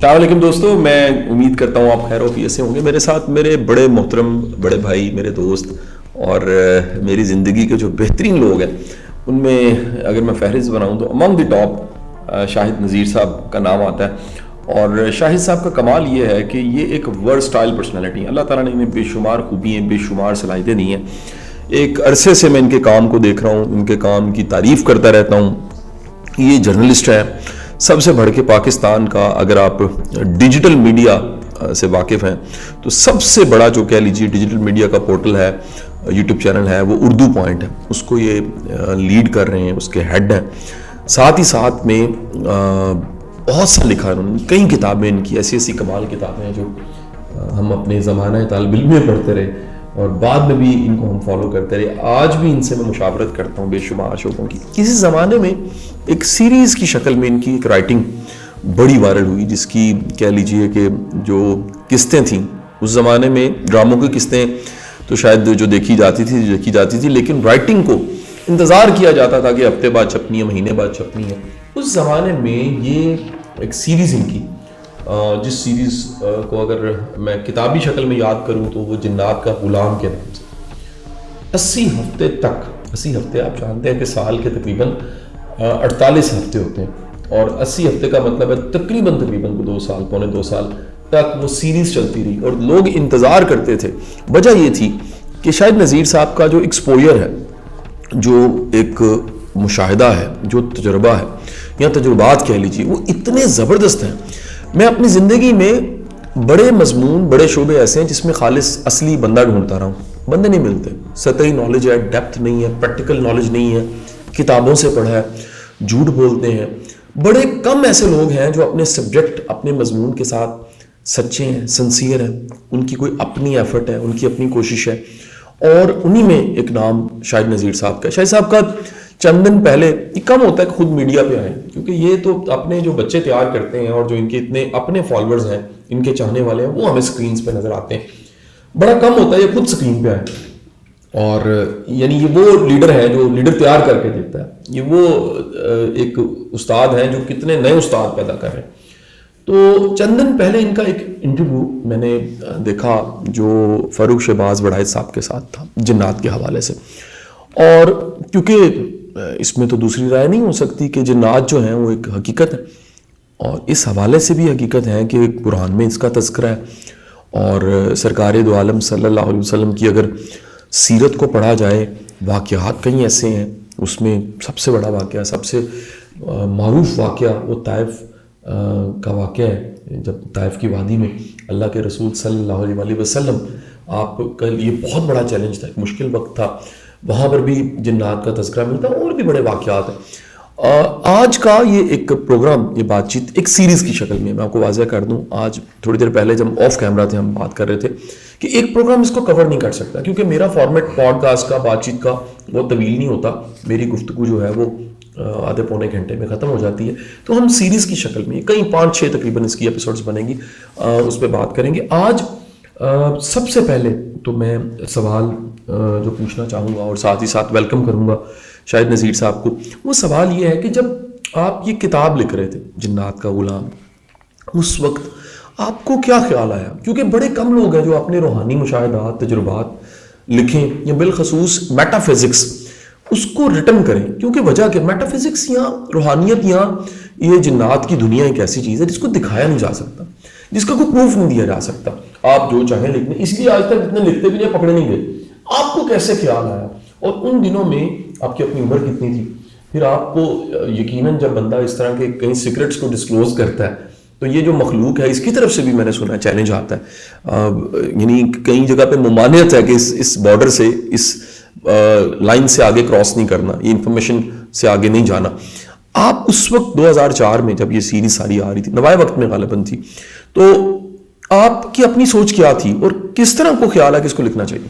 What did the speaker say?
السلام علیکم دوستو، میں امید کرتا ہوں آپ خیر وعافیت سے ہوں گے۔ میرے ساتھ میرے بڑے محترم بڑے بھائی، میرے دوست اور میری زندگی کے جو بہترین لوگ ہیں، ان میں اگر میں فہرست بناؤں تو امنگ دی ٹاپ شاہد نذیر صاحب کا نام آتا ہے۔ اور شاہد صاحب کا کمال یہ ہے کہ یہ ایک ورسٹائل پرسنالٹی ہے۔ اللہ تعالیٰ نے انہیں بے شمار خوبیاں، بے شمار صلاحیتیں دی ہیں۔ ایک عرصے سے میں ان کے کام کو دیکھ رہا ہوں، ان کے کام کی تعریف کرتا رہتا ہوں۔ یہ جرنلسٹ ہے، سب سے بڑھ کے پاکستان کا، اگر آپ ڈیجیٹل میڈیا سے واقف ہیں تو سب سے بڑا جو کہہ لیجیے ڈیجیٹل میڈیا کا پورٹل ہے، یوٹیوب چینل ہے، وہ اردو پوائنٹ ہے۔ اس کو یہ لیڈ کر رہے ہیں، اس کے ہیڈ ہیں۔ ساتھ ہی ساتھ میں بہت سا لکھا ہے انہوں نے، کئی کتابیں ان کی ایسی ایسی کمال کتابیں ہیں جو ہم اپنے زمانہ طالب علم میں پڑھتے رہے اور بعد میں بھی ان کو ہم فالو کرتے رہے۔ آج بھی ان سے میں مشاورت کرتا ہوں بے شمار شعبوں کی۔ کسی زمانے میں ایک سیریز کی شکل میں ان کی ایک رائٹنگ بڑی وائرل ہوئی، جس کی کہہ لیجئے کہ جو قسطیں تھیں اس زمانے میں، ڈراموں کی قسطیں تو شاید جو دیکھی جاتی تھی، لیکن رائٹنگ کو انتظار کیا جاتا تھا کہ ہفتے بعد چھپنی ہے، مہینے بعد چھپنی ہے۔ اس زمانے میں یہ ایک سیریز ان کی، جس سیریز کو اگر میں کتابی شکل میں یاد کروں تو وہ جنات کا غلام کے نام سے 80 ہفتے تک، 80 ہفتے آپ جانتے ہیں کہ سال کے تقریباً 48 ہفتے ہوتے ہیں، اور 80 ہفتے کا مطلب ہے تقریباً 2 سال، پونے 2 سال تک وہ سیریز چلتی رہی اور لوگ انتظار کرتے تھے۔ وجہ یہ تھی کہ شاہد نذیر صاحب کا جو ایکسپوئر ہے، جو ایک مشاہدہ ہے، جو تجربہ ہے یا تجربات کہہ لیجیے، وہ اتنے زبردست ہیں۔ میں اپنی زندگی میں بڑے مضمون، بڑے شعبے ایسے ہیں جس میں خالص اصلی بندہ ڈھونڈتا رہا ہوں، بندے نہیں ملتے۔ سطحی نالج ہے، ڈیپتھ نہیں ہے، پریکٹیکل نالج نہیں ہے، کتابوں سے پڑھا ہے، جھوٹ بولتے ہیں۔ بڑے کم ایسے لوگ ہیں جو اپنے سبجیکٹ، اپنے مضمون کے ساتھ سچے ہیں، سنسیئر ہیں، ان کی کوئی اپنی ایفرٹ ہے، ان کی اپنی کوشش ہے، اور انہی میں ایک نام شاہد نذیر صاحب کا۔ شاہد صاحب کا چند دن پہلے، یہ کم ہوتا ہے کہ خود میڈیا پہ آئیں، کیونکہ یہ تو اپنے جو بچے تیار کرتے ہیں اور جو ان کے اتنے اپنے فالوورز ہیں، ان کے چاہنے والے ہیں، وہ ہمیں سکرینز پہ نظر آتے ہیں۔ بڑا کم ہوتا ہے یہ خود سکرین پہ آئیں، اور یعنی یہ وہ لیڈر ہے جو لیڈر تیار کر کے دیتا ہے۔ یہ وہ ایک استاد ہیں جو کتنے نئے استاد پیدا کر رہے ہیں۔ تو چند دن پہلے ان کا ایک انٹرویو میں نے دیکھا جو فاروق شہباز وڑائچ صاحب کے ساتھ تھا، جنات کے حوالے سے۔ اور کیونکہ اس میں تو دوسری رائے نہیں ہو سکتی کہ جنات جو ہیں وہ ایک حقیقت ہے، اور اس حوالے سے بھی حقیقت ہے کہ قرآن میں اس کا تذکرہ ہے، اور سرکار دو عالم صلی اللہ علیہ وسلم کی اگر سیرت کو پڑھا جائے، واقعات کئی ایسے ہیں، اس میں سب سے بڑا واقعہ، سب سے معروف واقعہ وہ طائف کا واقعہ ہے، جب طائف کی وادی میں اللہ کے رسول صلی اللہ علیہ وسلم، آپ کا یہ بہت بڑا چیلنج تھا، ایک مشکل وقت تھا، وہاں پر بھی جنات کا تذکرہ ملتا ہے، اور بھی بڑے واقعات ہیں۔ آج کا یہ ایک پروگرام، یہ بات چیت ایک سیریز کی شکل میں آپ کو واضح کر دوں۔ آج تھوڑی دیر پہلے جب آف کیمرہ تھے ہم بات کر رہے تھے کہ ایک پروگرام اس کو کور نہیں کر سکتا، کیونکہ میرا فارمیٹ پوڈ کاسٹ کا، بات چیت کا وہ طویل نہیں ہوتا، میری گفتگو جو ہے وہ آدھے پونے گھنٹے میں ختم ہو جاتی ہے۔ تو ہم سیریز کی شکل میں کئی 5-6 تقریباً اس کی ایپیسوڈز بنیں گی، اس پہ بات کریں گے۔ آج سب سے پہلے تو میں سوال جو پوچھنا چاہوں گا اور ساتھ ہی ساتھ ویلکم کروں گا شاہد نذیر صاحب کو، وہ سوال یہ ہے کہ جب آپ یہ کتاب لکھ رہے تھے جنات کا غلام، اس وقت آپ کو کیا خیال آیا؟ کیونکہ بڑے کم لوگ ہیں جو اپنے روحانی مشاہدات، تجربات لکھیں، یا بالخصوص میٹا فزکس اس کو ریٹن کریں، کیونکہ وجہ کہ میٹا فزکس یا روحانیت یا یہ جنات کی دنیا ایک ایسی چیز ہے جس کو دکھایا نہیں جا سکتا، جس کا کوئی پروف نہیں دیا جا سکتا۔ آپ جو چاہیں لکھ لیں، اس لیے آج تک جتنے لکھتے بھی نہیں پکڑے نہیں گئے۔ آپ کو کیسے خیال آیا؟ اور ان دنوں میں آپ کی اپنی عمر کتنی تھی؟ پھر آپ کو یقیناً جب بندہ اس طرح کے کئی سیکرٹس کو ڈسکلوز کرتا ہے تو یہ جو مخلوق ہے اس کی طرف سے بھی میں نے سنا چیلنج آتا ہے، یعنی کئی جگہ پہ ممانعت ہے کہ اس بارڈر سے، اس لائن سے آگے کراس نہیں کرنا، یہ انفارمیشن سے آگے نہیں جانا۔ آپ اس وقت 2004 میں جب یہ سیریز ساری آ رہی تھی، نوائے وقت میں غالباً تھی، تو آپ کی اپنی سوچ کیا تھی اور کس طرح کو خیال ہے کہ اس کو لکھنا چاہیے؟